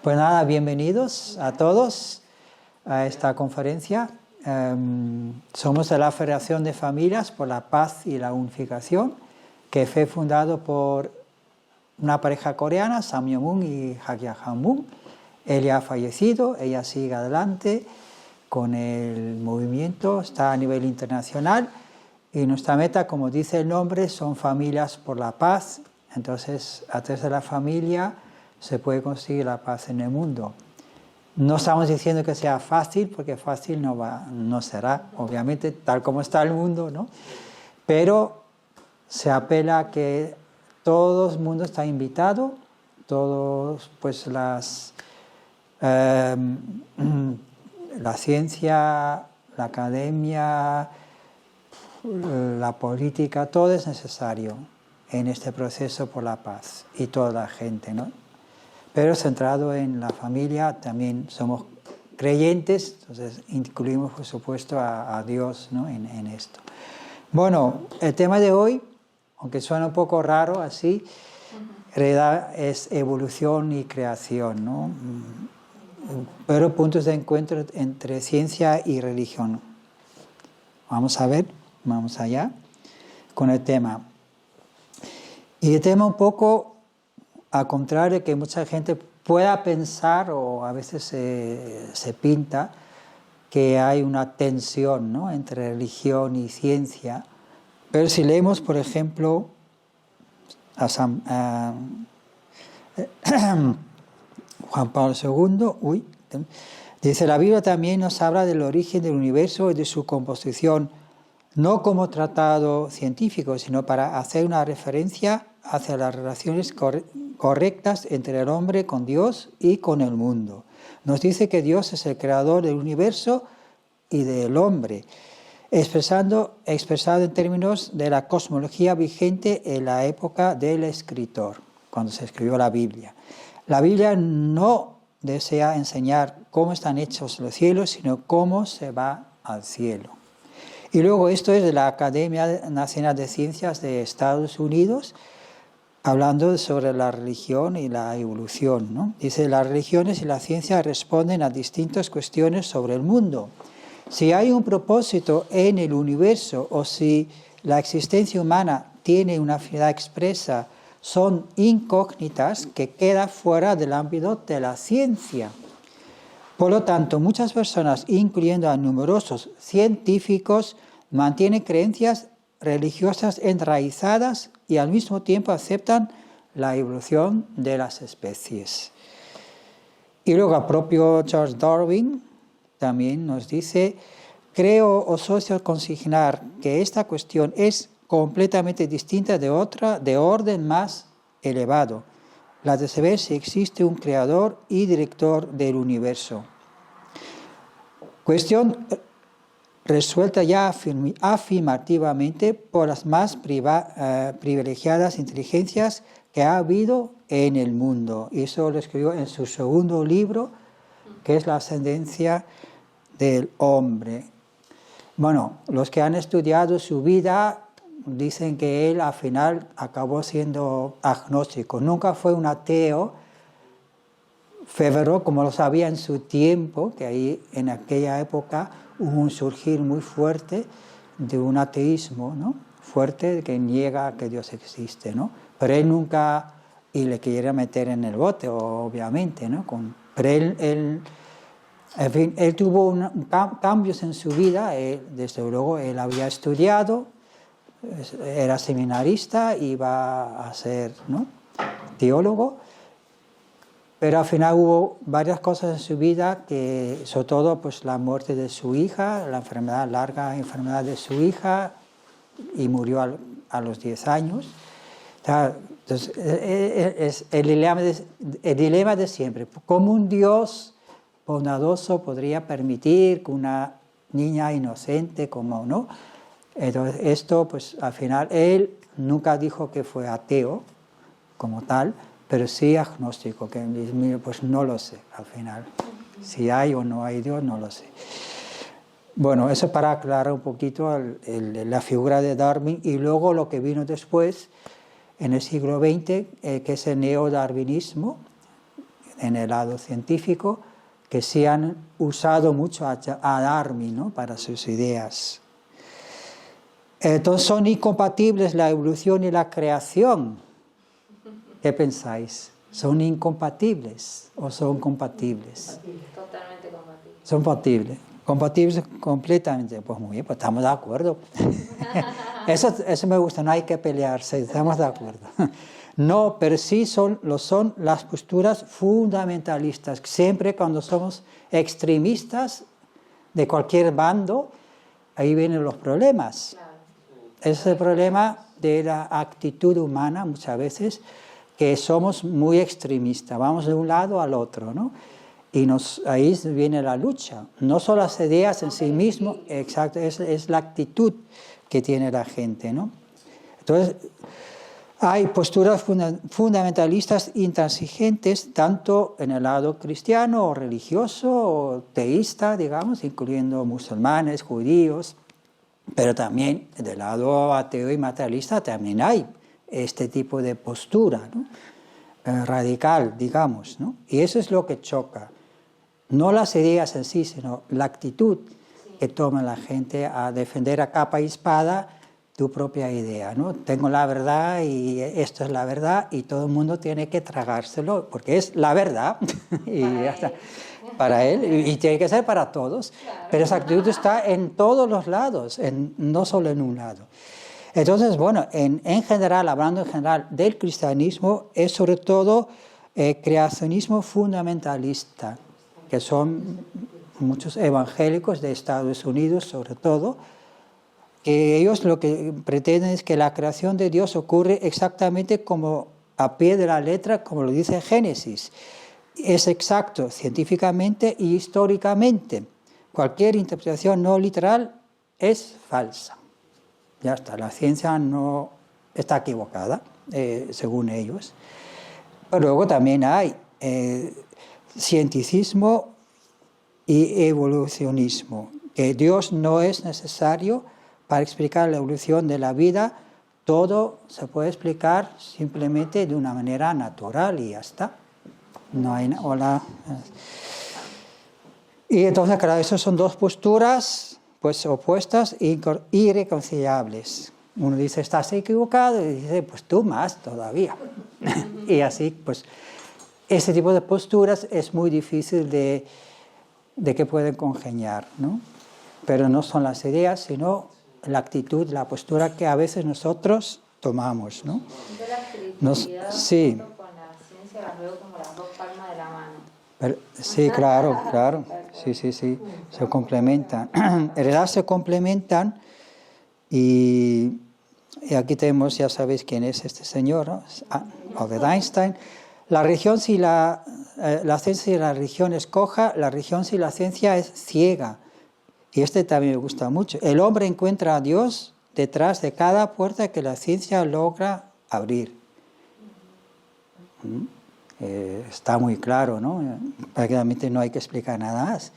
Pues nada, bienvenidos a todos a esta conferencia. Somos de la Federación de Familias por la Paz y la Unificación, que fue fundado por una pareja coreana, Sam Yong-un y Hak Ja-moon. Él ya ha fallecido, ella sigue adelante con el movimiento, está a nivel internacional y nuestra meta, como dice el nombre, son familias por la paz. Entonces, a través de la familia se puede conseguir la paz en el mundo. No estamos diciendo que sea fácil, porque fácil no será, obviamente, tal como está el mundo, ¿no? Pero se apela a que todo el mundo está invitado, todos, pues la ciencia, la academia, la política, todo es necesario en este proceso por la paz y toda la gente, ¿no? Pero centrado en la familia, también somos creyentes, entonces incluimos por supuesto a Dios, ¿no? en esto. Bueno, el tema de hoy, aunque suena un poco raro así, en realidad es evolución y creación, ¿no? Pero puntos de encuentro entre ciencia y religión. Vamos a ver, vamos allá con el tema. Y el tema un poco, al contrario que mucha gente pueda pensar, o a veces se pinta, que hay una tensión, ¿no?, entre religión y ciencia. Pero si leemos, por ejemplo, Juan Pablo II, dice: la Biblia también nos habla del origen del universo y de su composición, no como tratado científico, sino para hacer una referencia hacia las relaciones correctas entre el hombre con Dios y con el mundo. Nos dice que Dios es el creador del universo y del hombre, expresado en términos de la cosmología vigente en la época del escritor, cuando se escribió la Biblia. La Biblia no desea enseñar cómo están hechos los cielos, sino cómo se va al cielo. Y luego esto es de la Academia Nacional de Ciencias de Estados Unidos, hablando sobre la religión y la evolución, ¿no? Dice: las religiones y la ciencia responden a distintas cuestiones sobre el mundo. Si hay un propósito en el universo o si la existencia humana tiene una finalidad expresa, son incógnitas que quedan fuera del ámbito de la ciencia. Por lo tanto, muchas personas, incluyendo a numerosos científicos, mantienen creencias religiosas enraizadas y al mismo tiempo aceptan la evolución de las especies. Y luego el propio Charles Darwin también nos dice: creo o socio consignar que esta cuestión es completamente distinta de otra de orden más elevado, la de saber si existe un creador y director del universo. Cuestión resuelta ya afirmativamente por las más privilegiadas inteligencias que ha habido en el mundo. Y eso lo escribió en su segundo libro, que es La ascendencia del hombre. Bueno, los que han estudiado su vida dicen que él al final acabó siendo agnóstico. Nunca fue un ateo fervoroso como lo sabía en su tiempo, que ahí en aquella época hubo un surgir muy fuerte de un ateísmo, ¿no?, fuerte, que niega que Dios existe, ¿no? Pero él nunca, y le quería meter en el bote, obviamente, ¿no? Pero él en fin, él tuvo cambios en su vida. Desde luego él había estudiado, era seminarista, iba a ser, ¿no?, teólogo, pero al final hubo varias cosas en su vida, que sobre todo pues la muerte de su hija, la larga enfermedad de su hija, y murió a los 10 años. Entonces, es el dilema de siempre: ¿cómo un Dios bondadoso podría permitir que una niña inocente, como no? Entonces esto, pues al final él nunca dijo que fue ateo como tal, pero sí agnóstico, que pues no lo sé al final. Si hay o no hay Dios, no lo sé. Bueno, eso para aclarar un poquito la figura de Darwin. Y luego lo que vino después, en el siglo XX, que es el neodarwinismo, en el lado científico, que sí han usado mucho a Darwin, ¿no?, para sus ideas. Entonces, ¿son incompatibles la evolución y la creación? ¿Qué pensáis? ¿Son incompatibles o son compatibles? Totalmente compatibles. Son compatibles. Compatibles completamente. Pues muy bien, pues estamos de acuerdo. Eso me gusta, no hay que pelearse, estamos de acuerdo. No, pero sí lo son las posturas fundamentalistas. Siempre cuando somos extremistas de cualquier bando, ahí vienen los problemas. Claro. Ese es el problema de la actitud humana muchas veces, que somos muy extremistas, vamos de un lado al otro, ¿no? Y ahí viene la lucha. No son las ideas en sí mismas, exacto, es la actitud que tiene la gente, ¿no? Entonces, hay posturas fundamentalistas intransigentes, tanto en el lado cristiano o religioso o teísta, digamos, incluyendo musulmanes, judíos, pero también del lado ateo y materialista también hay este tipo de postura, ¿no?, radical, digamos, ¿no? Y eso es lo que choca. No las ideas en sí, sino la actitud que toma la gente a defender a capa y espada tu propia idea, ¿no? Tengo la verdad y esto es la verdad y todo el mundo tiene que tragárselo porque es la verdad y ya está. Para él y tiene que ser para todos, claro. Pero esa actitud está en todos los lados, no solo en un lado. Entonces, bueno, en general, hablando en general del cristianismo, es sobre todo creacionismo fundamentalista, que son muchos evangélicos de Estados Unidos, sobre todo, que ellos lo que pretenden es que la creación de Dios ocurre exactamente como a pie de la letra, como lo dice Génesis. Es exacto científicamente y históricamente. Cualquier interpretación no literal es falsa. Ya está, la ciencia no está equivocada, según ellos. Pero luego también hay cienticismo y evolucionismo, que Dios no es necesario para explicar la evolución de la vida, todo se puede explicar simplemente de una manera natural y ya está. No hay hola. Y entonces, claro, esas son dos posturas pues opuestas e irreconciliables. Uno dice, estás equivocado, y dice, pues tú más todavía. Y así, pues, ese tipo de posturas es muy difícil de que pueden congeniar, ¿no? Pero no son las ideas, sino la actitud, la postura que a veces nosotros tomamos, ¿no? Yo la espiritualidad sí. Con la ciencia las veo como las dos palmas de la mano. Pero, sí, claro, sí, se complementan. En realidad se complementan y aquí tenemos, ya sabéis quién es este señor, ¿no? Albert Einstein. La religión, si la ciencia y la religión es coja, la religión si la ciencia es ciega. Y este también me gusta mucho. El hombre encuentra a Dios detrás de cada puerta que la ciencia logra abrir. Está muy claro, ¿no? Prácticamente no hay que explicar nada más.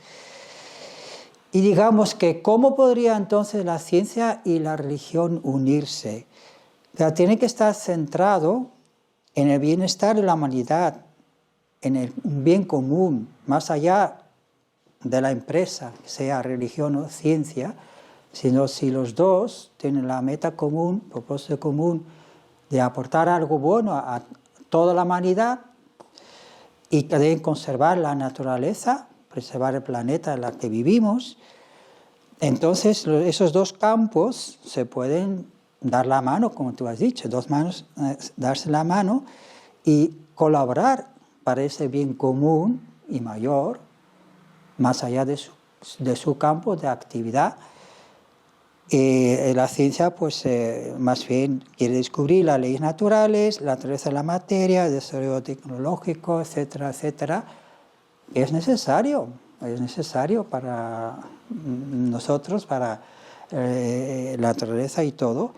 Y digamos que, ¿cómo podría entonces la ciencia y la religión unirse? O sea, tiene que estar centrado en el bienestar de la humanidad, en el bien común, más allá de la empresa, sea religión o ciencia, sino si los dos tienen la meta común, propósito común, de aportar algo bueno a toda la humanidad y que deben conservar la naturaleza, preservar el planeta en el que vivimos, entonces esos dos campos se pueden dar la mano, como tú has dicho, dos manos, darse la mano y colaborar para ese bien común y mayor, más allá de su campo de actividad. La ciencia, pues, más bien quiere descubrir las leyes naturales, la naturaleza de la materia, el desarrollo tecnológico, etcétera, etcétera. Es necesario para nosotros, para la naturaleza y todo.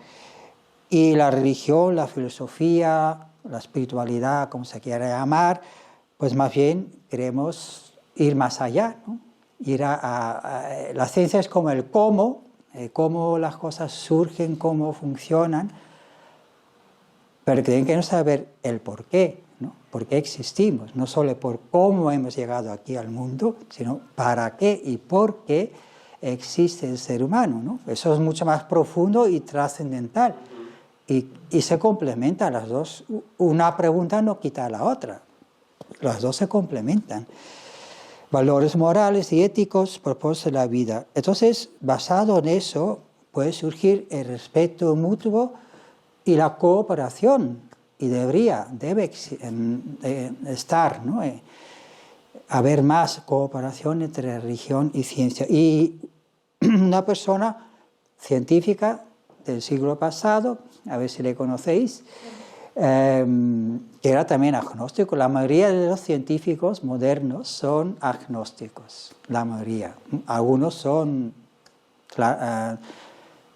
Y la religión, la filosofía, la espiritualidad, como se quiera llamar, pues más bien queremos ir más allá, ¿no? La ciencia es como el cómo las cosas surgen, cómo funcionan, pero tienen que saber el por qué. ¿no? ¿Por qué existimos? No solo por cómo hemos llegado aquí al mundo, sino para qué y por qué existe el ser humano, ¿no? Eso es mucho más profundo y trascendental. Y se complementan las dos. Una pregunta no quita a la otra. Las dos se complementan. Valores morales y éticos, propósitos de la vida. Entonces, basado en eso, puede surgir el respeto mutuo y la cooperación. Y debe estar, ¿no? Haber más cooperación entre religión y ciencia. Y una persona científica del siglo pasado, a ver si le conocéis, que era también agnóstico. La mayoría de los científicos modernos son agnósticos, la mayoría. Algunos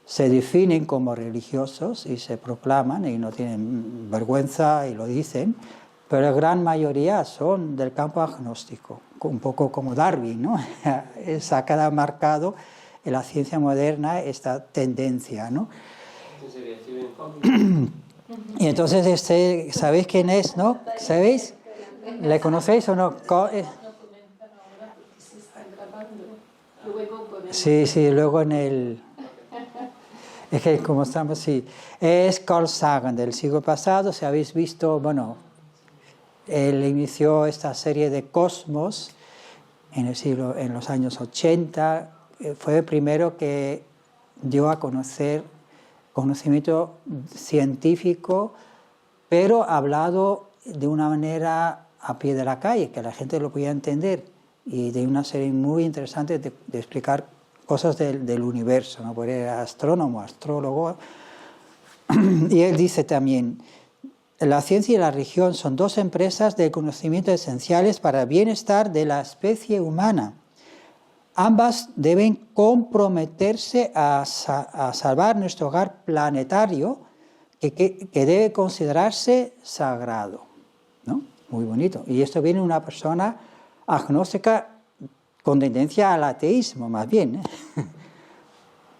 se definen como religiosos y se proclaman y no tienen vergüenza y lo dicen, pero la gran mayoría son del campo agnóstico, un poco como Darwin, ¿no? Se ha quedado marcado en la ciencia moderna esta tendencia, ¿no? Y entonces ¿sabéis quién es, no? ¿Sabéis? ¿Le conocéis o no? Sí, luego en el... Es que como estamos, sí. Es Carl Sagan del siglo pasado, si habéis visto, bueno, él inició esta serie de Cosmos en los años 80, fue el primero que dio a conocer conocimiento científico, pero hablado de una manera a pie de la calle, que la gente lo podía entender, y de una serie muy interesante de explicar cosas del universo, ¿no? Porque era astrónomo, astrólogo, y él dice también: la ciencia y la religión son dos empresas de conocimiento esenciales para el bienestar de la especie humana. Ambas deben comprometerse a salvar nuestro hogar planetario, que debe considerarse sagrado, ¿no? Muy bonito. Y esto viene de una persona agnóstica con tendencia al ateísmo, más bien, ¿eh?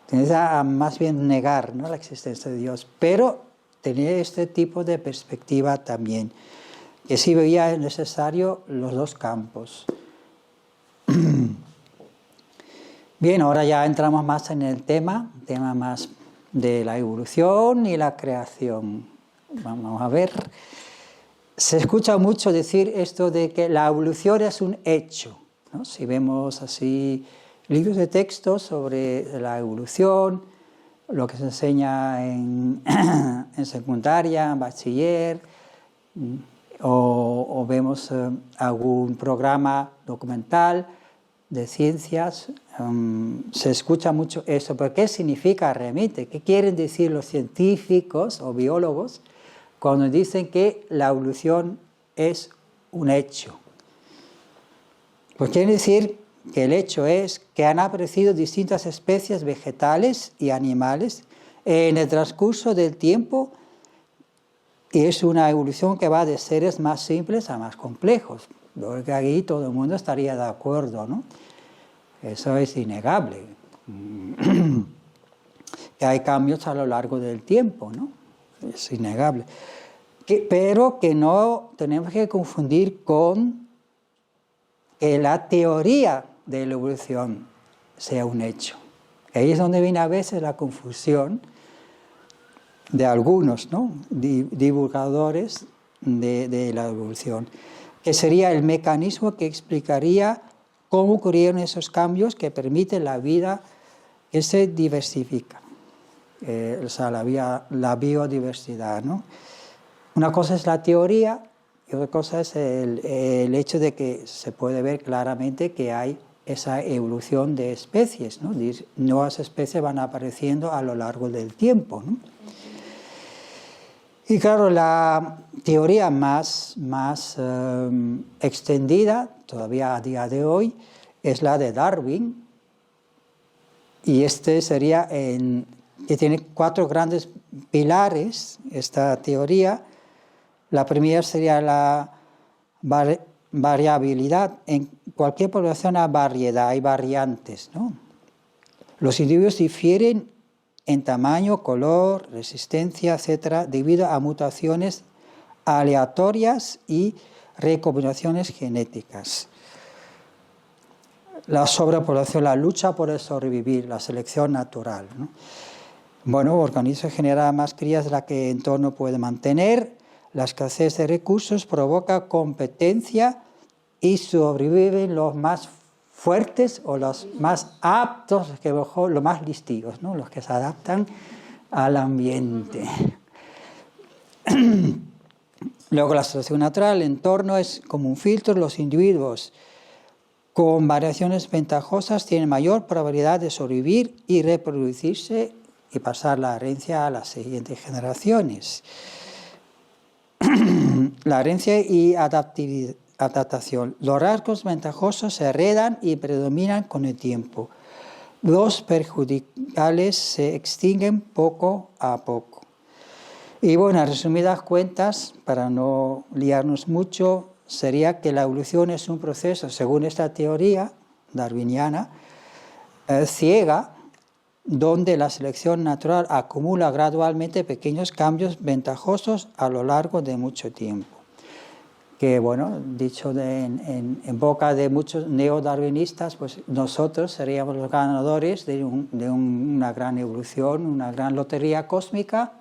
Tendencia a más bien negar, ¿no?, la existencia de Dios, pero tenía este tipo de perspectiva también, que sí veía necesario los dos campos. Bien, ahora ya entramos más en el tema más de la evolución y la creación. Vamos a ver. Se escucha mucho decir esto de que la evolución es un hecho, ¿no? Si vemos así libros de texto sobre la evolución, lo que se enseña en secundaria, en bachiller, o vemos algún programa documental de ciencias, se escucha mucho eso. ¿Pero qué significa realmente? ¿Qué quieren decir los científicos o biólogos cuando dicen que la evolución es un hecho? Pues quiere decir que el hecho es que han aparecido distintas especies vegetales y animales en el transcurso del tiempo, y es una evolución que va de seres más simples a más complejos. Lo que aquí todo el mundo estaría de acuerdo, ¿no? Eso es innegable. Que hay cambios a lo largo del tiempo, ¿no? Es innegable. Pero que no tenemos que confundir con que la teoría de la evolución sea un hecho. Ahí es donde viene a veces la confusión de algunos, ¿no?, divulgadores de la evolución, que sería el mecanismo que explicaría cómo ocurrieron esos cambios que permiten la vida que se diversifica, o sea, la biodiversidad, ¿no? Una cosa es la teoría y otra cosa es el hecho de que se puede ver claramente que hay esa evolución de especies, ¿no? Nuevas especies van apareciendo a lo largo del tiempo, ¿no? Y claro, la teoría más extendida, todavía a día de hoy, es la de Darwin, y sería que tiene 4 grandes pilares, esta teoría. La primera sería la variabilidad. En cualquier población hay variedad, hay variantes, ¿no? Los individuos difieren en tamaño, color, resistencia, etcétera, debido a mutaciones aleatorias y recombinaciones genéticas. La sobrepoblación, la lucha por el sobrevivir, la selección natural, ¿no? Bueno, el organismo genera más crías de las que el entorno puede mantener. La escasez de recursos provoca competencia y sobreviven los más fuertes o los más aptos, los más listillos, ¿no? Los que se adaptan al ambiente. Luego la selección natural, el entorno es como un filtro. Los individuos con variaciones ventajosas tienen mayor probabilidad de sobrevivir y reproducirse y pasar la herencia a las siguientes generaciones. La herencia y adaptación. Los rasgos ventajosos se heredan y predominan con el tiempo. Los perjudiciales se extinguen poco a poco. Y bueno, en resumidas cuentas, para no liarnos mucho, sería que la evolución es un proceso, según esta teoría darwiniana, ciega, donde la selección natural acumula gradualmente pequeños cambios ventajosos a lo largo de mucho tiempo. Que bueno, dicho en boca de muchos neodarwinistas, pues nosotros seríamos los ganadores de una gran evolución, una gran lotería cósmica,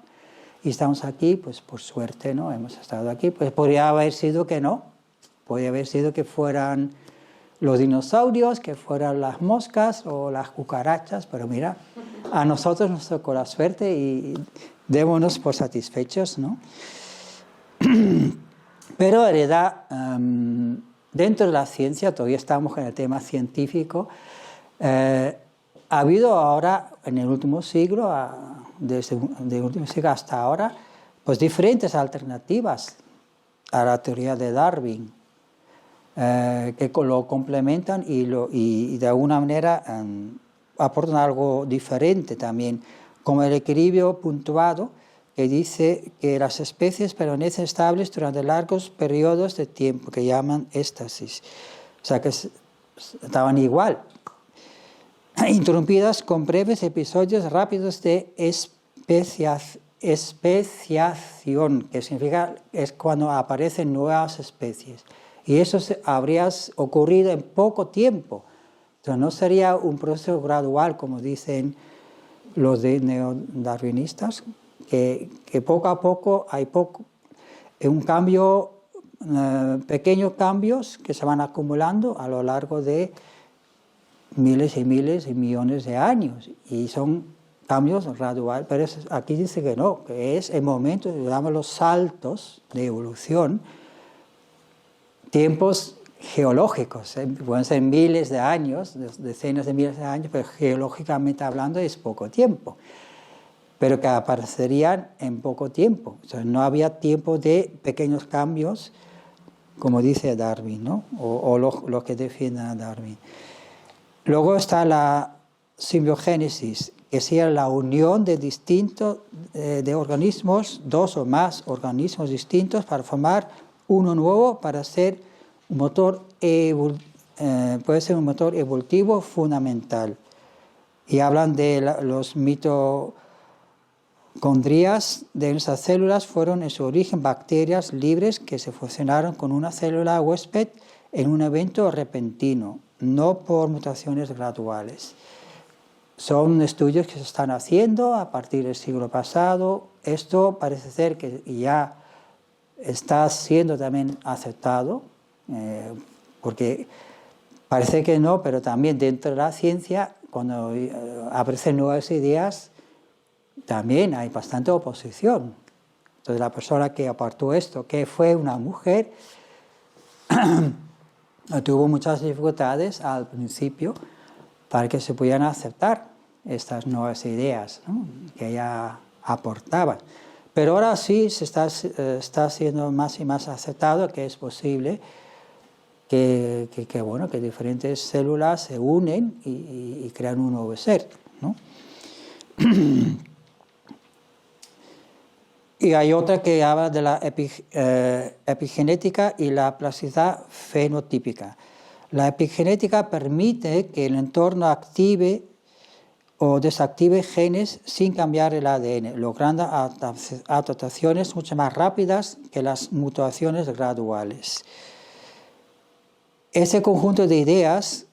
y estamos aquí, pues por suerte, ¿no? Hemos estado aquí. Pues podría haber sido que no, podría haber sido que fueran los dinosaurios, que fueran las moscas o las cucarachas, pero mira, a nosotros nos tocó la suerte y démonos por satisfechos, ¿no? Pero en realidad, dentro de la ciencia, todavía estamos en el tema científico, ha habido ahora, en el último siglo, desde el último siglo hasta ahora, pues diferentes alternativas a la teoría de Darwin, que lo complementan y de alguna manera aportan algo diferente también, como el equilibrio puntuado, que dice que las especies permanecen estables durante largos periodos de tiempo, que llaman éstasis. O sea, que estaban igual, interrumpidas con breves episodios rápidos de especiación, que significa es cuando aparecen nuevas especies. Y eso habría ocurrido en poco tiempo. Entonces no sería un proceso gradual, como dicen los neodarwinistas, que poco a poco hay un cambio, pequeños cambios que se van acumulando a lo largo de miles y miles y millones de años. Y son cambios graduales, pero aquí dice que no, que es el momento, digamos, los saltos de evolución, tiempos geológicos, pueden ser miles de años, decenas de miles de años, pero geológicamente hablando es poco tiempo, pero que aparecerían en poco tiempo. O sea, no había tiempo de pequeños cambios, como dice Darwin, ¿no? o los que defienden a Darwin. Luego está la simbiogénesis, que sería la unión de de organismos, dos o más organismos distintos para formar uno nuevo, para ser un motor puede ser un motor evolutivo fundamental. Y hablan de los mitocondrias de nuestras células, fueron en su origen bacterias libres que se fusionaron con una célula huésped en un evento repentino, no por mutaciones graduales. Son estudios que se están haciendo a partir del siglo pasado. Esto parece ser que ya está siendo también aceptado, porque parece que no, pero también dentro de la ciencia, cuando aparecen nuevas ideas, también hay bastante oposición. Entonces la persona que aportó esto, que fue una mujer, tuvo muchas dificultades al principio para que se pudieran aceptar estas nuevas ideas, ¿no?, que ella aportaba. Pero ahora sí se está siendo más y más aceptado que es posible que diferentes células se unen y crean un nuevo ser, ¿no? Y hay otra que habla de la epigenética y la plasticidad fenotípica. La epigenética permite que el entorno active o desactive genes sin cambiar el ADN, logrando adaptaciones mucho más rápidas que las mutaciones graduales. Ese conjunto de ideas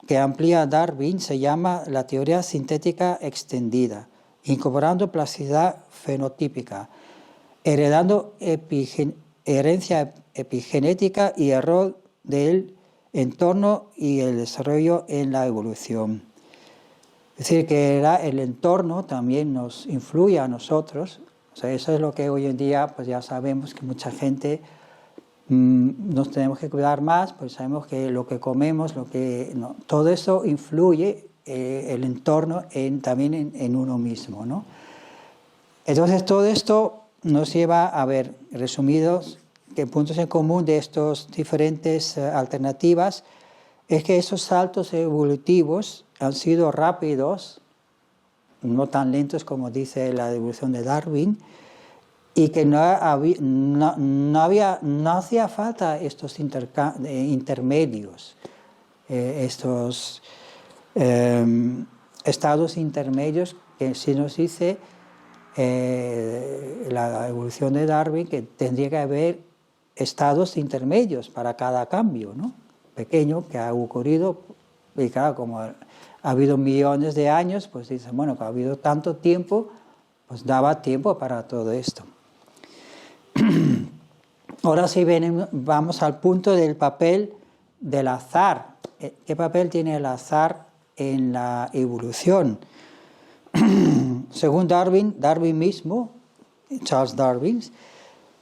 que amplía Darwin se llama la teoría sintética extendida, incorporando plasticidad fenotípica, heredando herencia epigenética y error del entorno y el desarrollo en la evolución. Es decir, que el entorno también nos influye a nosotros. O sea, eso es lo que hoy en día pues ya sabemos que mucha gente nos tenemos que cuidar más, pues sabemos que lo que comemos, todo eso influye el entorno también en uno mismo, ¿no? Entonces todo esto nos lleva a ver resumidos que puntos en común de estas diferentes alternativas es que esos saltos evolutivos han sido rápidos, no tan lentos como dice la evolución de Darwin, y que no hacía falta estos intermedios, estos estados intermedios que sí nos dice la evolución de Darwin que tendría que haber estados intermedios para cada cambio, ¿no? Pequeño que ha ocurrido, y claro, como ha habido millones de años, pues dicen, bueno, que ha habido tanto tiempo, pues daba tiempo para todo esto. Ahora sí vamos al punto del papel del azar. ¿Qué papel tiene el azar en la evolución? Según Darwin mismo, Charles Darwin,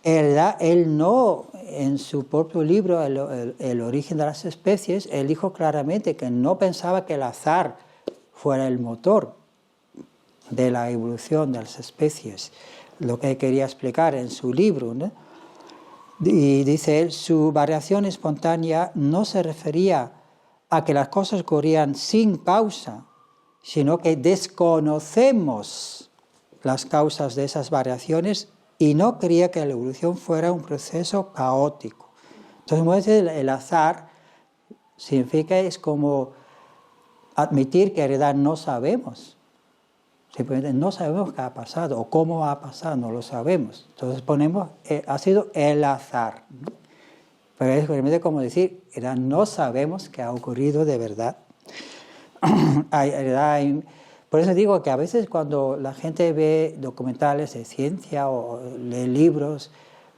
él no, en su propio libro, el origen de las especies, él dijo claramente que no pensaba que el azar fuera el motor de la evolución de las especies, lo que quería explicar en su libro, ¿no? Y dice él, su variación espontánea no se refería a que las cosas ocurrían sin causa, sino que desconocemos las causas de esas variaciones y no creía que la evolución fuera un proceso caótico. Entonces, el azar significa, es como admitir que en realidad no sabemos. Simplemente no sabemos qué ha pasado o cómo ha pasado, no lo sabemos. Entonces ponemos, ha sido el azar, ¿no? Pero es realmente como decir, no sabemos qué ha ocurrido de verdad. Por eso digo que a veces cuando la gente ve documentales de ciencia o lee libros,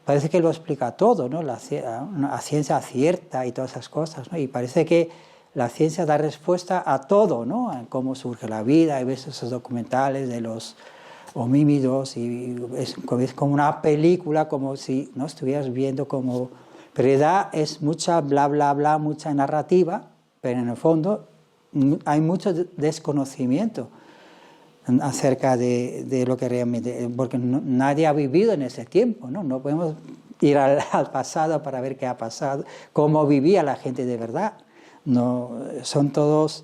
parece que lo explica todo, ¿no? La ciencia acierta y todas esas cosas, ¿no? Y parece que la ciencia da respuesta a todo, ¿no? A cómo surge la vida, y ves esos documentales de los homínidos y es como una película, como si no estuvieras viendo como... Pero en realidad es mucha bla, bla, bla, mucha narrativa, pero en el fondo hay mucho desconocimiento acerca de lo que realmente... Porque nadie ha vivido en ese tiempo, ¿no? No podemos ir al pasado para ver qué ha pasado, cómo vivía la gente de verdad. No, son todos,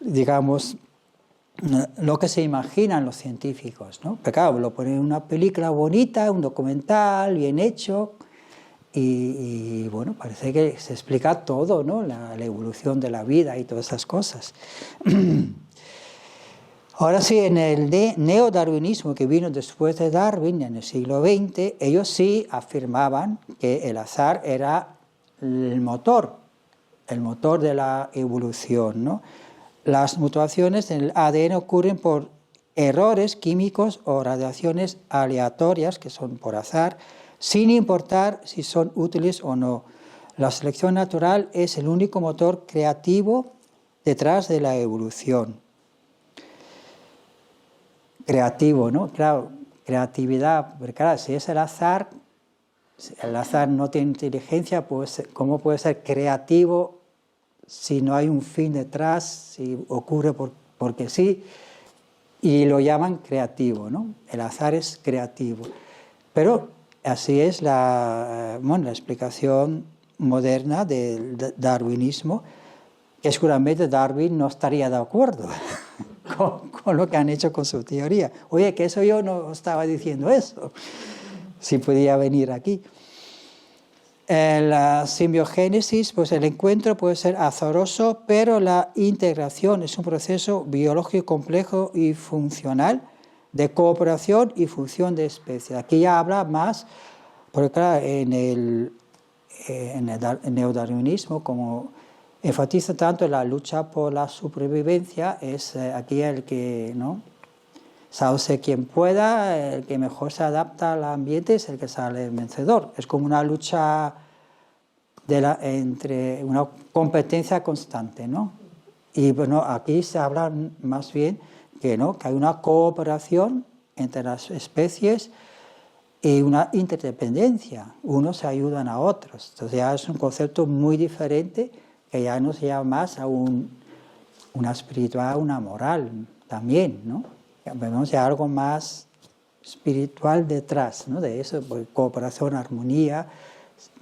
digamos, lo que se imaginan los científicos, ¿no? Pero claro, lo ponen en una película bonita, un documental bien hecho, y bueno, parece que se explica todo, ¿no? La evolución de la vida y todas esas cosas. Ahora sí, en el neodarwinismo que vino después de Darwin, en el siglo XX, ellos sí afirmaban que el azar era el motor de la evolución, ¿no? Las mutaciones en el ADN ocurren por errores químicos o radiaciones aleatorias, que son por azar, sin importar si son útiles o no. La selección natural es el único motor creativo detrás de la evolución. Creativo, ¿no? Claro, creatividad, porque claro, si es el azar no tiene inteligencia, pues ¿cómo puede ser creativo si no hay un fin detrás, si ocurre porque sí? Y lo llaman creativo, ¿no? El azar es creativo. Pero así es la explicación moderna del darwinismo, que seguramente Darwin no estaría de acuerdo con lo que han hecho con su teoría. Oye, que eso yo no estaba diciendo eso, si podía venir aquí. En la simbiogénesis, pues el encuentro puede ser azaroso, pero la integración es un proceso biológico complejo y funcional de cooperación y función de especies. Aquí ya habla más, porque claro, en el neodarwinismo, como enfatiza tanto en la lucha por la supervivencia, es aquí el que, ¿no? Sálvese quien pueda, el que mejor se adapta al ambiente es el que sale vencedor. Es como una lucha entre una competencia constante, ¿no? Y bueno, aquí se habla más bien que, ¿no?, que hay una cooperación entre las especies y una interdependencia. Unos se ayudan a otros. Entonces ya es un concepto muy diferente que ya nos lleva más a una espiritual, una moral también, ¿no? Vemos ya algo más espiritual detrás, ¿no?, de eso, pues, cooperación, armonía.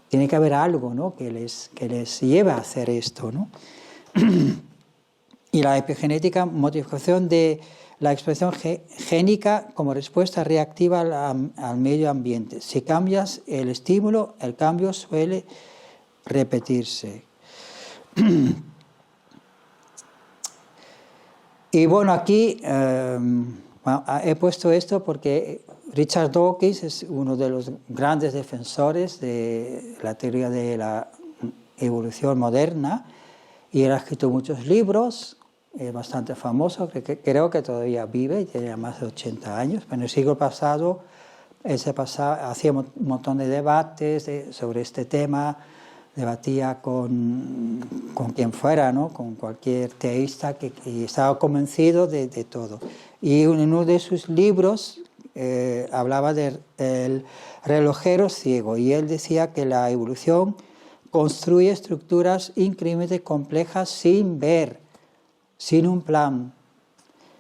Tiene que haber algo, ¿no?, que les lleve a hacer esto, ¿no? Y la epigenética, modificación de la expresión génica como respuesta reactiva al medio ambiente. Si cambias el estímulo, el cambio suele repetirse. Y bueno, aquí he puesto esto porque Richard Dawkins es uno de los grandes defensores de la teoría de la evolución moderna y él ha escrito muchos libros, es bastante famoso, creo que todavía vive, tiene más de 80 años. En el siglo pasado hacía un montón de debates sobre este tema, debatía con quien fuera, ¿no?, con cualquier teísta y estaba convencido de todo. Y en uno de sus libros hablaba del relojero ciego y él decía que la evolución construye estructuras increíblemente complejas sin ver, sin un plan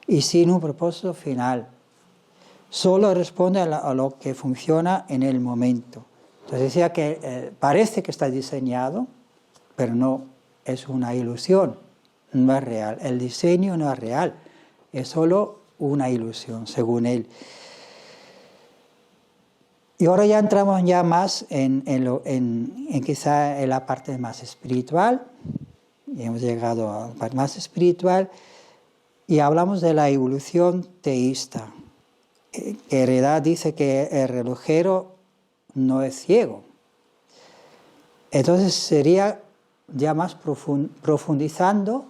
y sin un propósito final. Solo responde a lo que funciona en el momento. Entonces decía que parece que está diseñado, pero no, es una ilusión, no es real. El diseño no es real, es solo una ilusión, según él. Y ahora ya entramos ya más en quizá en la parte más espiritual, y hemos llegado a la parte más espiritual, y hablamos de la evolución teísta. Herrera dice que el relojero no es ciego. Entonces sería ya más profundizando,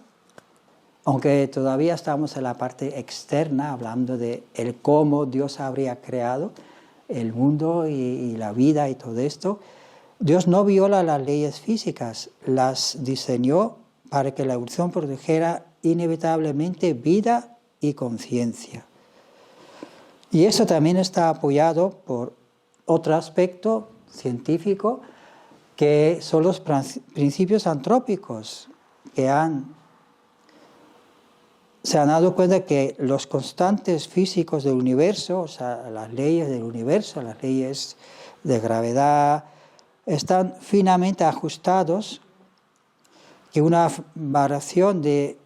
aunque todavía estamos en la parte externa, hablando de el cómo Dios habría creado el mundo y la vida y todo esto. Dios no viola las leyes físicas, las diseñó para que la evolución produjera inevitablemente vida y conciencia. Y eso también está apoyado por otro aspecto científico, que son los principios antrópicos, que se han dado cuenta que los constantes físicos del universo, o sea, las leyes del universo, las leyes de gravedad, están finamente ajustados, que una variación de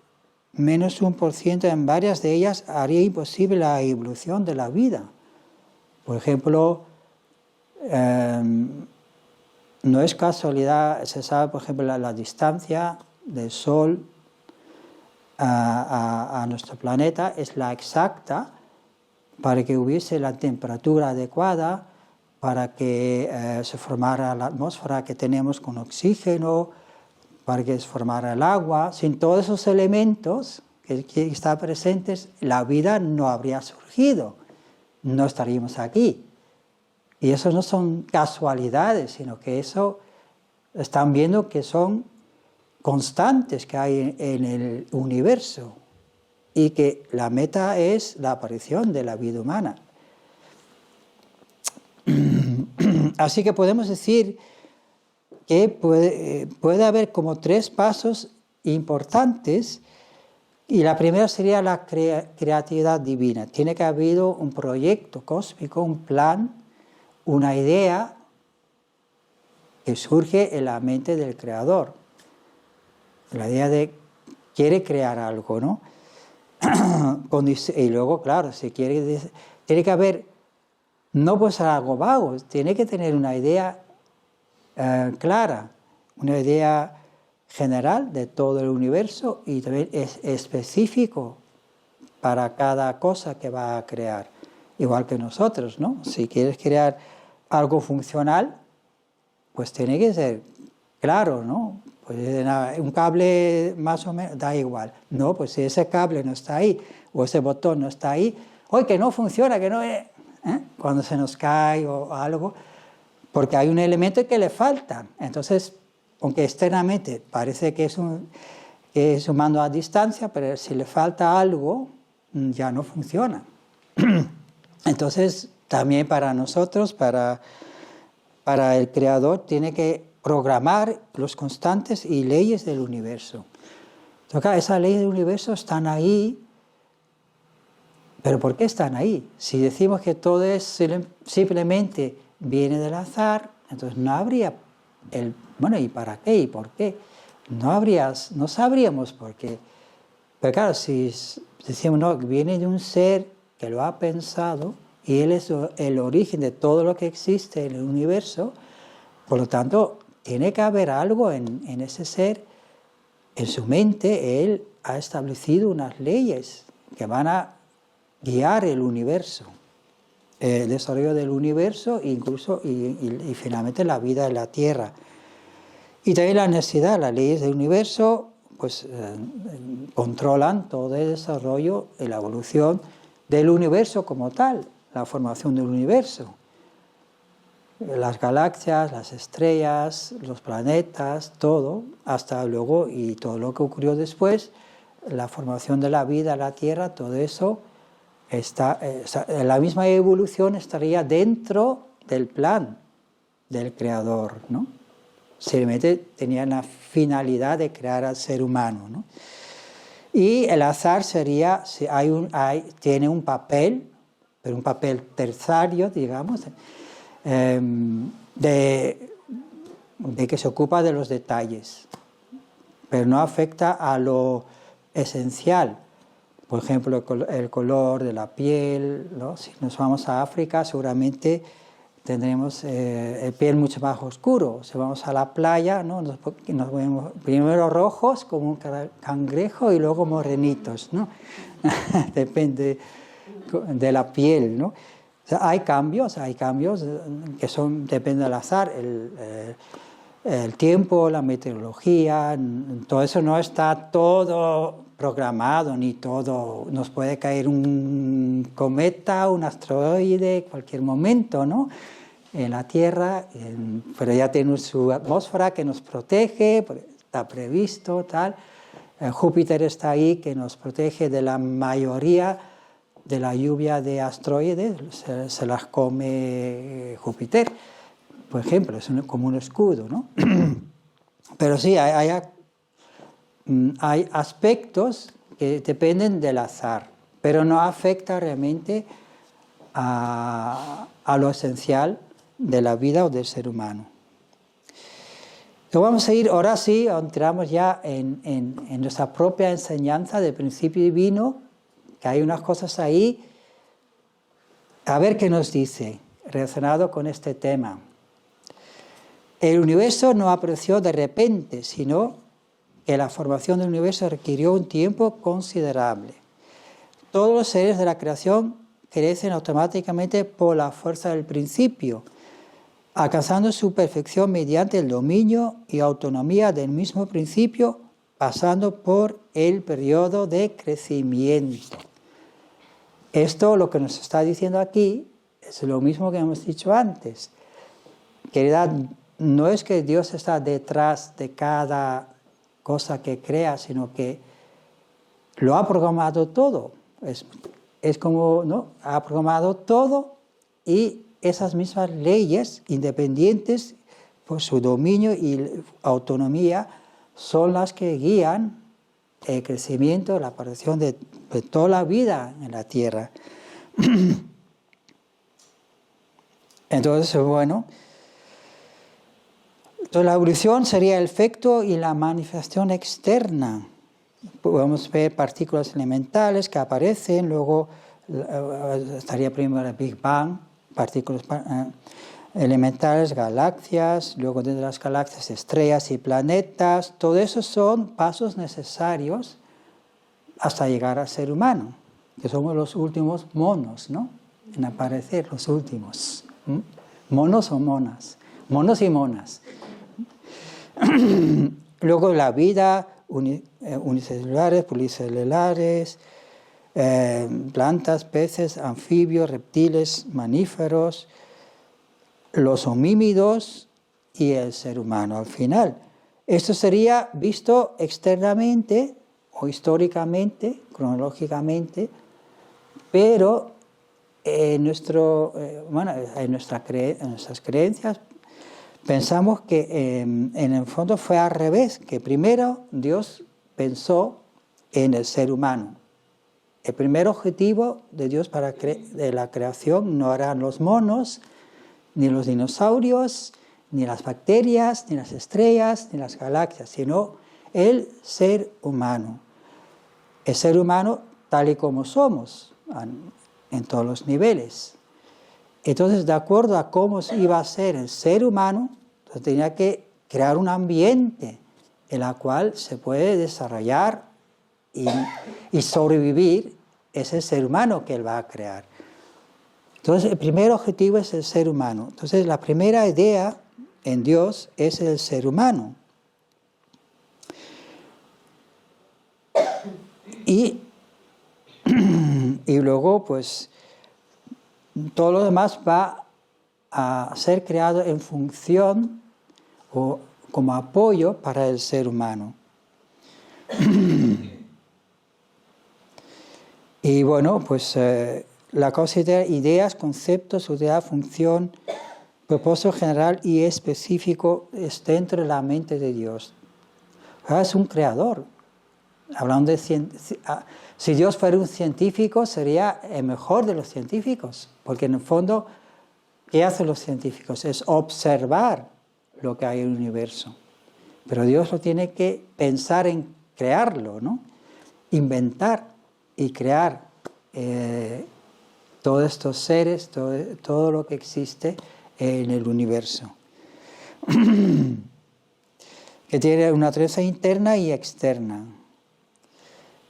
menos 1% en varias de ellas haría imposible la evolución de la vida. Por ejemplo, no es casualidad, se sabe, por ejemplo, la distancia del Sol a nuestro planeta es la exacta para que hubiese la temperatura adecuada, para que se formara la atmósfera que tenemos con oxígeno, para que se formara el agua. Sin todos esos elementos que están presentes, la vida no habría surgido, no estaríamos aquí. Y eso no son casualidades, sino que eso están viendo que son constantes que hay en el universo y que la meta es la aparición de la vida humana. Así que podemos decir que puede haber como 3 pasos importantes, y la primera sería la creatividad divina. Tiene que haber un proyecto cósmico, un plan, una idea que surge en la mente del creador. La idea de quiere crear algo, ¿no? Y luego, claro, si quiere, tiene que haber, no puede ser algo vago, tiene que tener una idea clara, una idea general de todo el universo y también es específico para cada cosa que va a crear, igual que nosotros, ¿no? Si quieres crear algo funcional, pues tiene que ser claro, ¿no? Pues un cable más o menos da igual. No, pues si ese cable no está ahí o ese botón no está ahí, ¡oye, que no funciona, que no es! Cuando se nos cae o algo, porque hay un elemento que le falta. Entonces, aunque externamente parece que es un mando a distancia, pero si le falta algo, ya no funciona. Entonces, también para nosotros, para el Creador, tiene que programar los constantes y leyes del universo. Entonces, esas leyes del universo están ahí, pero ¿por qué están ahí? Si decimos que todo es simplemente viene del azar, entonces no habría bueno, ¿y para qué? ¿Y por qué? No sabríamos por qué. Pero claro, si decimos, no, viene de un ser que lo ha pensado y él es el origen de todo lo que existe en el universo, por lo tanto, tiene que haber algo en ese ser, en su mente, él ha establecido unas leyes que van a guiar el universo, el desarrollo del universo incluso y finalmente la vida en la Tierra. Y también la necesidad, las leyes del universo, pues controlan todo el desarrollo y la evolución del universo como tal, la formación del universo. Las galaxias, las estrellas, los planetas, todo, hasta luego, y todo lo que ocurrió después, la formación de la vida, la Tierra, todo eso, la misma evolución estaría dentro del plan del Creador, ¿no? Simplemente tenía la finalidad de crear al ser humano, ¿no? Y el azar sería, tiene un papel, pero un papel terciario, digamos, de que se ocupa de los detalles, pero no afecta a lo esencial. Por ejemplo, el color de la piel, ¿no? Si nos vamos a África, seguramente tendremos el piel mucho más oscuro. Si vamos a la playa, ¿no? nos vemos primero rojos como un cangrejo y luego morenitos, ¿no? Depende de la piel, ¿no? O sea, hay cambios que depende del azar, el tiempo, la meteorología, todo eso no está todo programado, ni todo, nos puede caer un cometa, un asteroide, en cualquier momento, ¿no? En la Tierra, pero ya tiene su atmósfera que nos protege, está previsto, tal. Júpiter está ahí, que nos protege de la mayoría de la lluvia de asteroides, se las come Júpiter, por ejemplo, es como un escudo, ¿no? Pero sí, hay aspectos que dependen del azar, pero no afecta realmente a lo esencial de la vida o del ser humano. Entonces vamos a ir, ahora sí, entramos ya en nuestra propia enseñanza del principio divino, que hay unas cosas ahí, a ver qué nos dice, relacionado con este tema. El universo no apareció de repente, sino que la formación del universo requirió un tiempo considerable. Todos los seres de la creación crecen automáticamente por la fuerza del principio, alcanzando su perfección mediante el dominio y autonomía del mismo principio, pasando por el periodo de crecimiento. Esto, lo que nos está diciendo aquí, es lo mismo que hemos dicho antes. Querida, no es que Dios está detrás de cada cosa que crea, sino que lo ha programado todo. Es como, ¿no? Ha programado todo y esas mismas leyes independientes por su dominio y autonomía son las que guían el crecimiento, la aparición de toda la vida en la Tierra. Entonces, bueno, entonces la evolución sería el efecto y la manifestación externa. Podemos ver partículas elementales que aparecen, luego estaría primero el Big Bang, partículas elementales, galaxias, luego dentro de las galaxias estrellas y planetas. Todo eso son pasos necesarios hasta llegar al ser humano, que somos los últimos monos, ¿no? En aparecer, los últimos. Monos o monas, monos y monas. Luego la vida, unicelulares, pluricelulares, plantas, peces, anfibios, reptiles, mamíferos, los homínidos y el ser humano al final. Esto sería visto externamente o históricamente, cronológicamente, pero en nuestras creencias pensamos que en el fondo fue al revés, que primero Dios pensó en el ser humano. El primer objetivo de Dios de la creación no eran los monos, ni los dinosaurios, ni las bacterias, ni las estrellas, ni las galaxias, sino el ser humano. El ser humano tal y como somos, en todos los niveles. Entonces, de acuerdo a cómo iba a ser el ser humano, tenía que crear un ambiente en el cual se puede desarrollar y sobrevivir ese ser humano que él va a crear. Entonces, el primer objetivo es el ser humano. Entonces, la primera idea en Dios es el ser humano. Y luego, pues, todo lo demás va a ser creado en función o como apoyo para el ser humano. Y bueno, pues la considera ideas, conceptos, utilidad, función, propósito general y específico es dentro de la mente de Dios. Es un creador. Hablando de si Dios fuera un científico, sería el mejor de los científicos, porque en el fondo, ¿qué hacen los científicos? Es observar lo que hay en el universo. Pero Dios lo tiene que pensar en crearlo, ¿no? Inventar y crear todos estos seres, todo lo que existe en el universo. Que tiene una naturaleza interna y externa.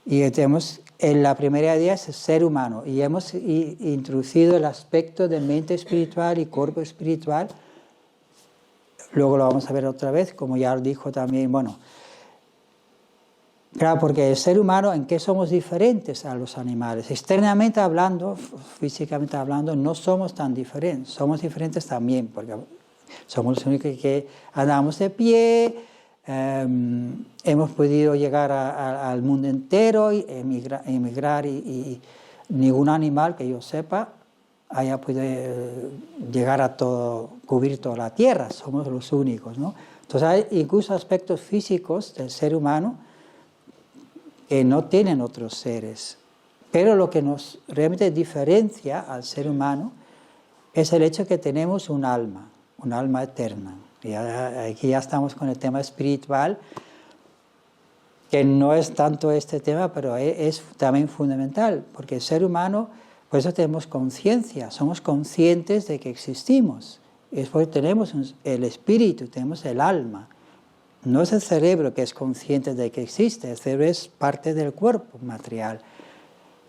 Y tenemos, en la primera idea es el ser humano, y hemos introducido el aspecto de mente espiritual y cuerpo espiritual. Luego lo vamos a ver otra vez, como ya lo dijo también, bueno, claro, porque el ser humano, ¿en qué somos diferentes a los animales? Externamente hablando, físicamente hablando, no somos tan diferentes, somos diferentes también, porque somos los únicos que andamos de pie, hemos podido llegar al mundo entero, y emigrar y ningún animal que yo sepa haya podido llegar a cubrir toda la tierra, somos los únicos, ¿no? Entonces hay incluso aspectos físicos del ser humano que no tienen otros seres, pero lo que nos realmente diferencia al ser humano es el hecho que tenemos un alma eterna. Y aquí ya estamos con el tema espiritual, que no es tanto este tema, pero es también fundamental, porque el ser humano, por eso tenemos conciencia, somos conscientes de que existimos. Es porque tenemos el espíritu, tenemos el alma. No es el cerebro que es consciente de que existe, el cerebro es parte del cuerpo material,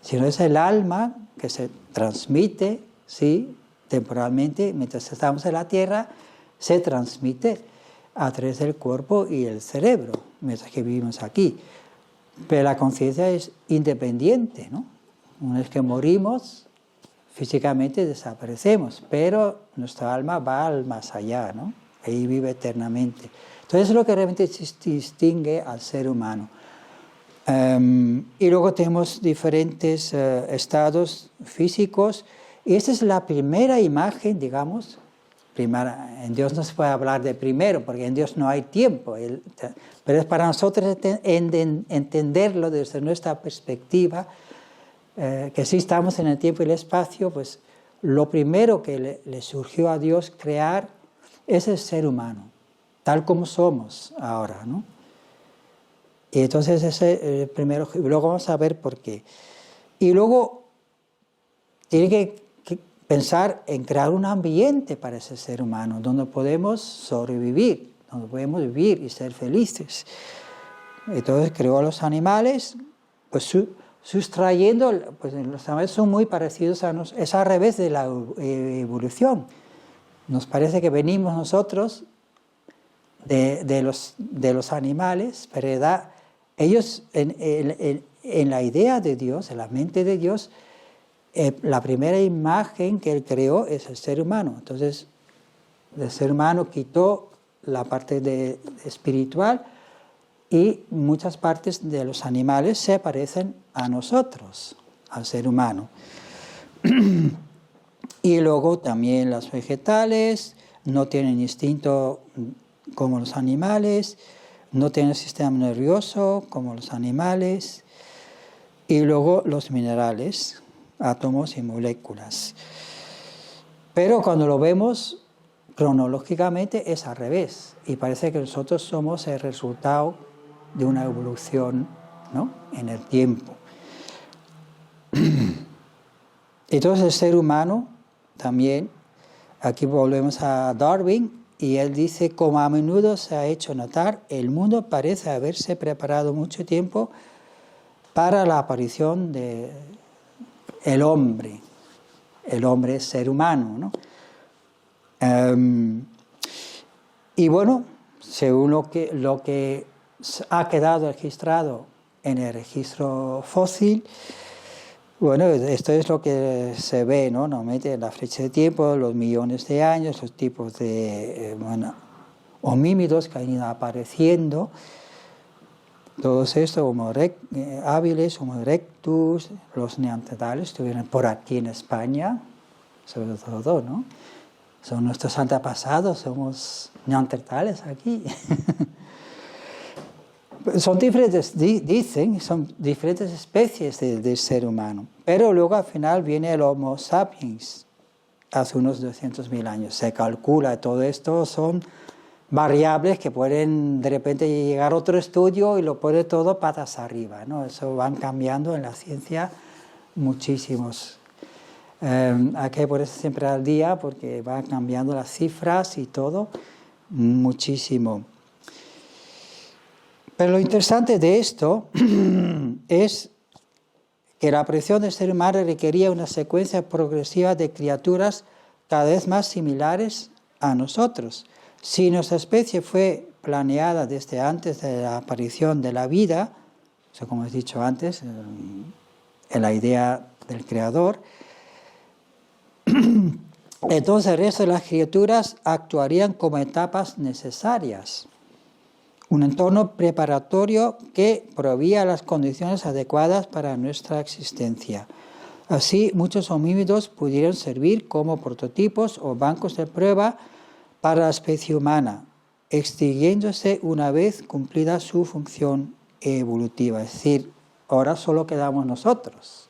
sino es el alma que se transmite, sí, temporalmente, mientras estamos en la tierra, se transmite a través del cuerpo y el cerebro, mientras que vivimos aquí. Pero la conciencia es independiente, ¿no? Una vez que morimos, físicamente desaparecemos, pero nuestra alma va al más allá, ¿no? Ahí vive eternamente. Entonces, es lo que realmente distingue al ser humano. Y luego tenemos diferentes estados físicos, y esta es la primera imagen, digamos. En Dios no se puede hablar de primero, porque en Dios no hay tiempo, pero es para nosotros entenderlo desde nuestra perspectiva, que sí estamos en el tiempo y el espacio, pues lo primero que le surgió a Dios crear es el ser humano, tal como somos ahora, ¿no? Y entonces ese primero, luego vamos a ver por qué. Y luego tiene pensar en crear un ambiente para ese ser humano, donde podemos sobrevivir, donde podemos vivir y ser felices. Entonces creó a los animales, pues sustrayendo, pues los animales son muy parecidos a nosotros, es al revés de la evolución. Nos parece que venimos nosotros de los animales, pero ellos en la idea de Dios, en la mente de Dios, la primera imagen que Él creó es el ser humano. Entonces, el ser humano quitó la parte espiritual y muchas partes de los animales se parecen a nosotros, al ser humano. Y luego también los vegetales no tienen instinto como los animales, no tienen sistema nervioso como los animales, y luego los minerales, átomos y moléculas. Pero cuando lo vemos cronológicamente es al revés, y parece que nosotros somos el resultado de una evolución, ¿no?, en el tiempo. Entonces el ser humano también, aquí volvemos a Darwin, y él dice, como a menudo se ha hecho notar, el mundo parece haberse preparado mucho tiempo para la aparición del hombre. El hombre es ser humano, ¿no? Y bueno, según lo que ha quedado registrado en el registro fósil, bueno, esto es lo que se ve, ¿no? Normalmente en la flecha de tiempo, los millones de años, los tipos de homínidos que han ido apareciendo. Todos estos, Homo habilis, Homo erectus, los neandertales estuvieron por aquí en España, sobre todo, ¿no? Son nuestros antepasados, somos neandertales aquí. Son diferentes, dicen, son diferentes especies de ser humano. Pero luego al final viene el Homo sapiens, hace unos 200.000 años. Se calcula, todo esto son variables que pueden de repente llegar a otro estudio y lo pone todo patas arriba, ¿no? Eso van cambiando en la ciencia muchísimos. Hay que ponerse siempre al día porque van cambiando las cifras y todo muchísimo. Pero lo interesante de esto es que la aparición del ser humano requería una secuencia progresiva de criaturas cada vez más similares a nosotros. Si nuestra especie fue planeada desde antes de la aparición de la vida, o sea, como he dicho antes, en la idea del Creador, entonces el resto de las criaturas actuarían como etapas necesarias. Un entorno preparatorio que proveía las condiciones adecuadas para nuestra existencia. Así, muchos homínidos pudieron servir como prototipos o bancos de prueba para la especie humana, extinguiéndose una vez cumplida su función evolutiva. Es decir, ahora solo quedamos nosotros.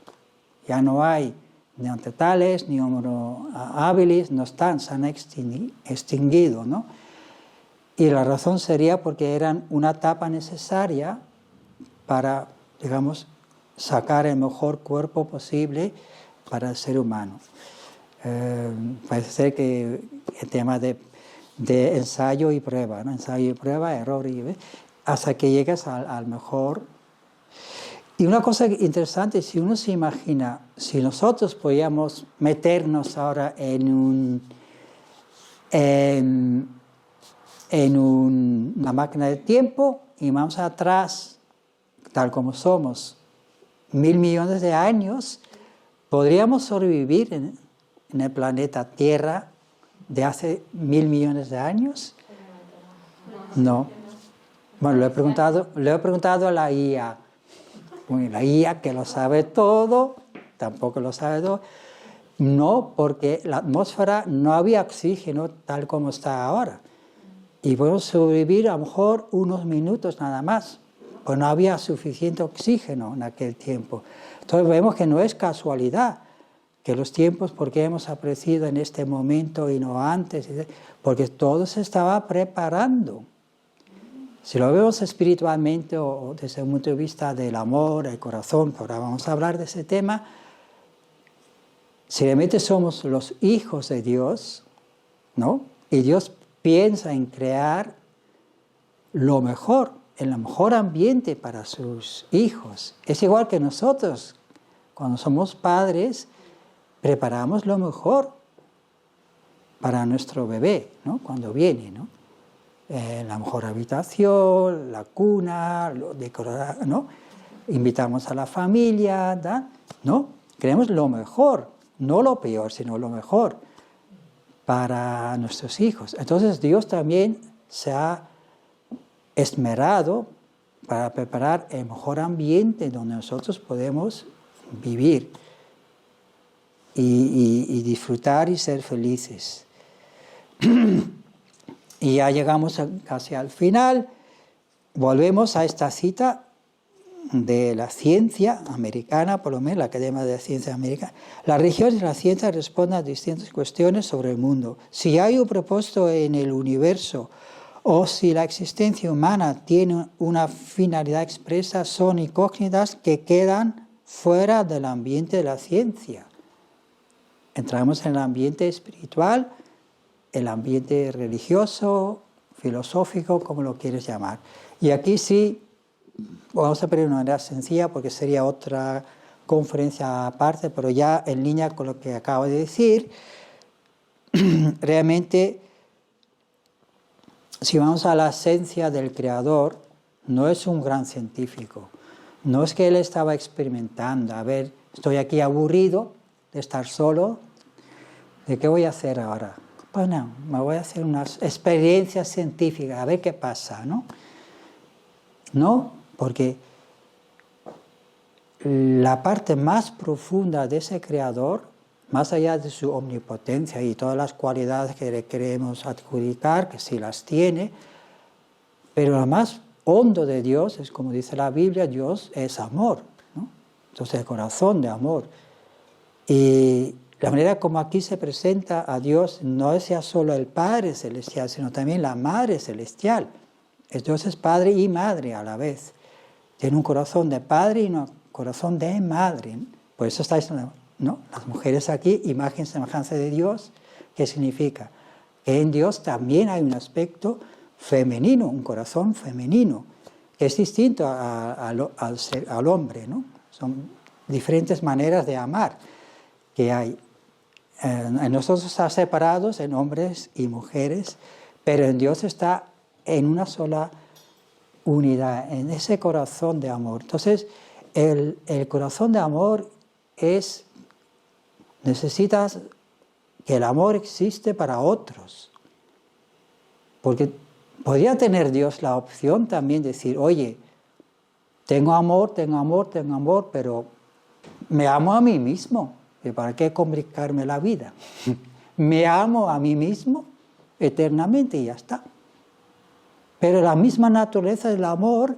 Ya no hay neandertales ni Homo habilis, no están, se han extinguido, ¿no? Y la razón sería porque eran una etapa necesaria para, digamos, sacar el mejor cuerpo posible para el ser humano. Parece ser que el tema de ensayo y prueba, ¿no? Ensayo y prueba, error y hasta que llegas al mejor. Y una cosa interesante, si uno se imagina, si nosotros podíamos meternos ahora en una máquina de tiempo y vamos atrás, tal como somos, 1.000 millones de años, ¿podríamos sobrevivir en el planeta Tierra de hace 1.000 millones de años? No. Bueno, le he preguntado a la IA. Bueno, la IA que lo sabe todo, tampoco lo sabe todo. No, porque la atmósfera no había oxígeno tal como está ahora. Y podemos sobrevivir a lo mejor unos minutos nada más, pues no había suficiente oxígeno en aquel tiempo. Entonces vemos que no es casualidad que los tiempos, porque hemos aparecido en este momento y no antes, porque todo se estaba preparando. Si lo vemos espiritualmente o desde el punto de vista del amor, el corazón, ahora vamos a hablar de ese tema, Si realmente somos los hijos de Dios, ¿no? Y Dios piensa en crear lo mejor, el mejor ambiente para sus hijos. Es igual que nosotros, cuando somos padres, preparamos lo mejor para nuestro bebé, ¿no? Cuando viene, ¿no? La mejor habitación, la cuna, lo decorar, ¿no? Invitamos a la familia, ¿no? Queremos lo mejor, no lo peor, sino lo mejor para nuestros hijos. Entonces Dios también se ha esmerado para preparar el mejor ambiente donde nosotros podemos vivir y disfrutar y ser felices. Y ya llegamos casi al final. Volvemos a esta cita de la ciencia americana, por lo menos la Academia de Ciencias Americana. La religión y la ciencia responden a distintas cuestiones sobre el mundo. Si hay un propósito en el universo o si la existencia humana tiene una finalidad expresa, son incógnitas que quedan fuera del ambiente de la ciencia. Entramos en el ambiente espiritual, el ambiente religioso, filosófico, como lo quieres llamar. Y aquí sí, vamos a ver una manera sencilla porque sería otra conferencia aparte, pero ya en línea con lo que acabo de decir, realmente, si vamos a la esencia del Creador, no es un gran científico. No es que él estaba experimentando, a ver, estoy aquí aburrido de estar solo, ¿de qué voy a hacer ahora? Pues no, me voy a hacer unas experiencias científicas, a ver qué pasa, ¿no? No, porque la parte más profunda de ese Creador, más allá de su omnipotencia y todas las cualidades que le queremos adjudicar, que sí las tiene, pero lo más hondo de Dios es, como dice la Biblia, Dios es amor, ¿no? Entonces el corazón de amor. Y la manera como aquí se presenta a Dios no es ya solo el Padre Celestial, sino también la Madre Celestial. Dios es Padre y Madre a la vez. Tiene un corazón de Padre y un corazón de Madre. Por eso está diciendo, ¿no? Las mujeres aquí, imagen y semejanza de Dios, ¿qué significa? Que en Dios también hay un aspecto femenino, un corazón femenino, que es distinto al hombre, ¿no? Son diferentes maneras de amar que hay. En nosotros está separados en hombres y mujeres, pero en Dios está en una sola unidad, en ese corazón de amor. Entonces, el corazón de amor necesitas que el amor existe para otros. Porque podría tener Dios la opción también de decir, oye, tengo amor, pero me amo a mí mismo. ¿Y para qué complicarme la vida? Me amo a mí mismo eternamente y ya está. Pero la misma naturaleza del amor,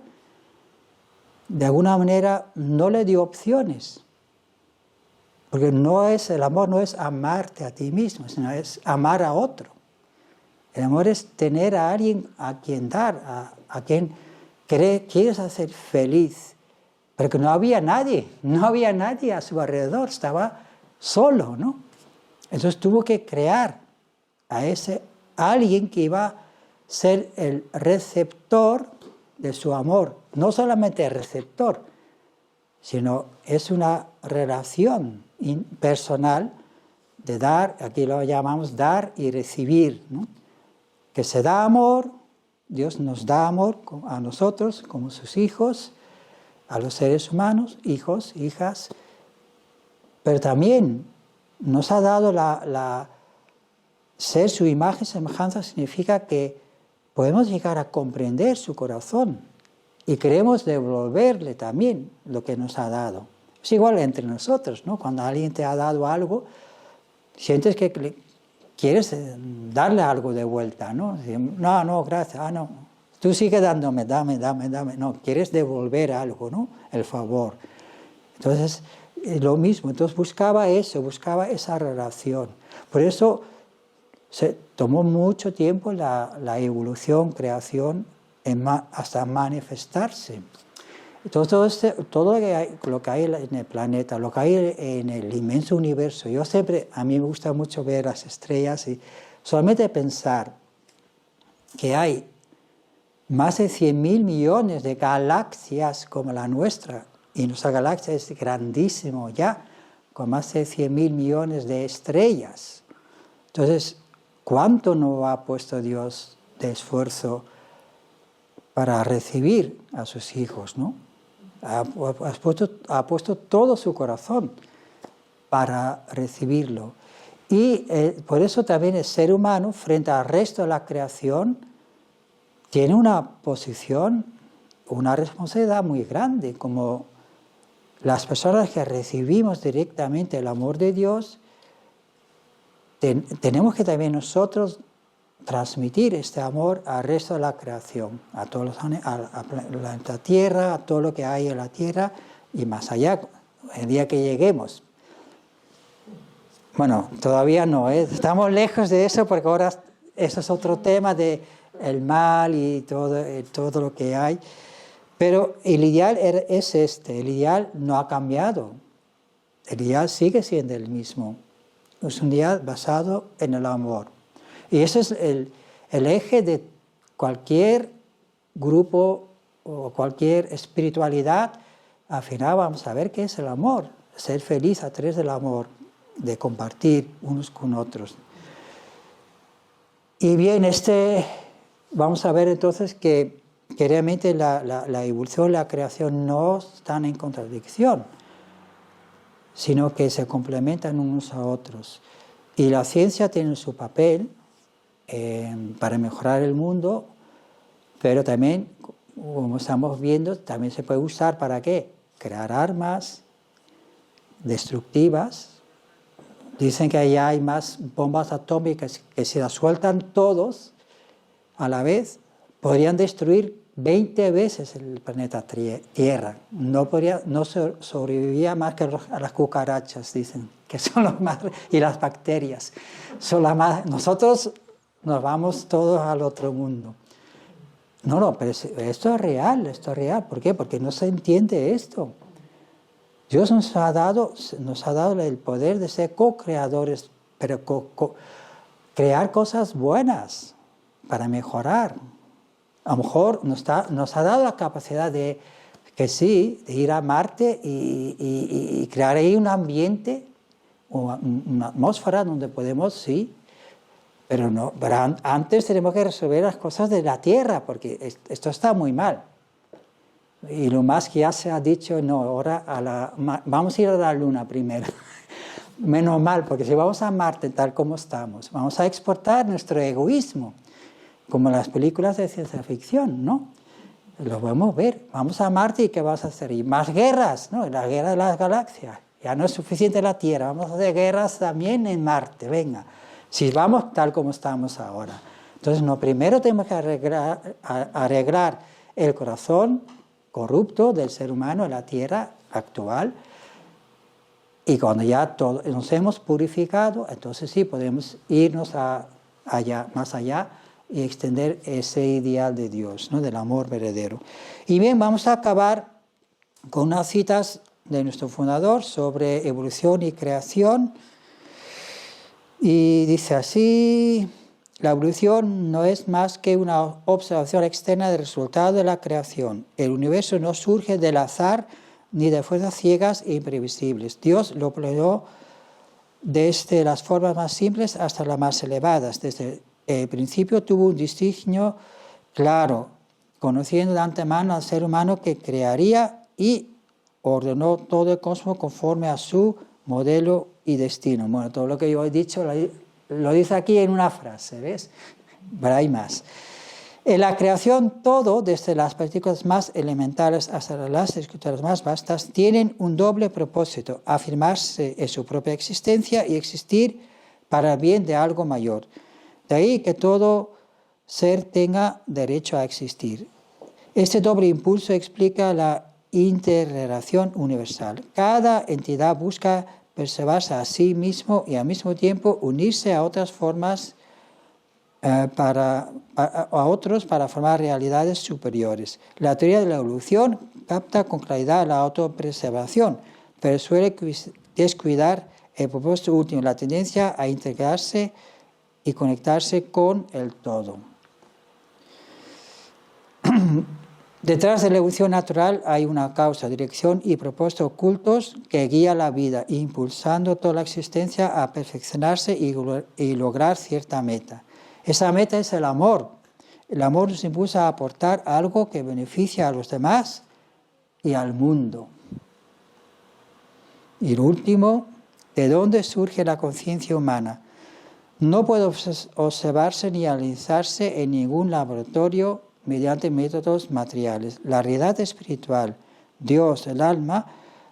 de alguna manera, no le dio opciones. Porque el amor no es amarte a ti mismo, sino es amar a otro. El amor es tener a alguien a quien dar, a quien quieres hacer feliz. Pero que no había nadie a su alrededor, estaba solo, ¿no? Entonces tuvo que crear a ese alguien que iba a ser el receptor de su amor. No solamente el receptor, sino es una relación personal de dar, aquí lo llamamos dar y recibir, ¿no? Que se da amor, Dios nos da amor a nosotros como sus hijos, a los seres humanos, hijos, hijas, pero también nos ha dado ser su imagen y semejanza significa que podemos llegar a comprender su corazón y queremos devolverle también lo que nos ha dado. Es igual entre nosotros, ¿no? Cuando alguien te ha dado algo, sientes que quieres darle algo de vuelta, ¿no? No, gracias, no. Tú sigue dándome, dame. No, quieres devolver algo, ¿no? El favor. Entonces, lo mismo. Entonces buscaba esa relación. Por eso se tomó mucho tiempo la evolución, creación, hasta manifestarse. Todo lo que hay en el planeta, lo que hay en el inmenso universo. A mí me gusta mucho ver las estrellas y solamente pensar que hay más de 100.000 millones de galaxias como la nuestra, y nuestra galaxia es grandísimo ya, con más de 100.000 millones de estrellas. Entonces, ¿cuánto no ha puesto Dios de esfuerzo para recibir a sus hijos, ¿no? Ha puesto todo su corazón para recibirlo. Y por eso también el ser humano, frente al resto de la creación, tiene una posición, una responsabilidad muy grande. Como las personas que recibimos directamente el amor de Dios, tenemos que también nosotros transmitir este amor al resto de la creación, a todos los a la Tierra, a todo lo que hay en la Tierra y más allá, el día que lleguemos. Bueno, todavía no, estamos lejos de eso porque ahora eso es otro tema de el mal y todo lo que hay, pero el ideal es el ideal no ha cambiado, el ideal sigue siendo el mismo, es un ideal basado en el amor. Y ese es el eje de cualquier grupo o cualquier espiritualidad. Al final vamos a ver qué es el amor, ser feliz a través del amor, de compartir unos con otros. Y bien, vamos a ver entonces que realmente la evolución y la creación no están en contradicción, sino que se complementan unos a otros. Y la ciencia tiene su papel para mejorar el mundo, pero también, como estamos viendo, también se puede usar ¿para qué? Crear armas destructivas. Dicen que allá hay más bombas atómicas que si las sueltan todos a la vez, podrían destruir 20 veces el planeta Tierra. No sobreviviría más que a las cucarachas, dicen, que son los más, y las bacterias. Son las más, nosotros nos vamos todos al otro mundo. No, pero esto es real. ¿Por qué? Porque no se entiende esto. Dios nos ha dado el poder de ser co-creadores, pero crear cosas buenas para mejorar. A lo mejor nos ha dado la capacidad de ir a Marte y crear ahí un ambiente, una atmósfera donde podemos, sí, pero antes tenemos que resolver las cosas de la Tierra, porque esto está muy mal. Y lo más que ya se ha dicho, no, ahora vamos a ir a la Luna primero. Menos mal, porque si vamos a Marte tal como estamos, vamos a exportar nuestro egoísmo, como las películas de ciencia ficción, ¿no? Lo podemos ver. Vamos a Marte y ¿qué vas a hacer? Y más guerras, ¿no? La guerra de las galaxias. Ya no es suficiente la Tierra, vamos a hacer guerras también en Marte, venga. Si vamos tal como estamos ahora. Entonces, primero tenemos que arreglar el corazón corrupto del ser humano en la Tierra actual, y cuando ya nos hemos purificado, entonces sí podemos irnos más allá y extender ese ideal de Dios, ¿no? Del amor verdadero. Y bien, vamos a acabar con unas citas de nuestro fundador sobre evolución y creación. Y dice así: la evolución no es más que una observación externa del resultado de la creación. El universo no surge del azar ni de fuerzas ciegas e imprevisibles. Dios lo planeó desde las formas más simples hasta las más elevadas. Desde el principio tuvo un designio claro, conociendo de antemano al ser humano que crearía, y ordenó todo el cosmos conforme a su modelo y destino. Bueno, todo lo que yo he dicho lo dice aquí en una frase, ¿ves? Pero hay más. En la creación, todo, desde las partículas más elementales hasta las estructuras más vastas, tienen un doble propósito: afirmarse en su propia existencia y existir para el bien de algo mayor. De ahí que todo ser tenga derecho a existir. Este doble impulso explica la interrelación universal. Cada entidad busca preservarse a sí mismo y al mismo tiempo unirse a otras formas, a otros para formar realidades superiores. La teoría de la evolución capta con claridad la autopreservación, pero suele descuidar el propósito último, la tendencia a integrarse y conectarse con el todo. Detrás de la evolución natural hay una causa, dirección y propósito ocultos que guía la vida, impulsando toda la existencia a perfeccionarse y lograr cierta meta. Esa meta es el amor. El amor nos impulsa a aportar algo que beneficia a los demás y al mundo. Y lo último, ¿de dónde surge la conciencia humana? No puede observarse ni analizarse en ningún laboratorio mediante métodos materiales. La realidad espiritual, Dios, el alma,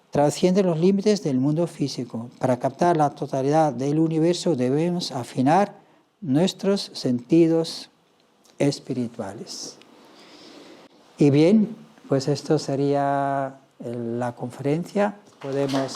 trasciende los límites del mundo físico. Para captar la totalidad del universo debemos afinar nuestros sentidos espirituales. Y bien, pues esto sería la conferencia. Podemos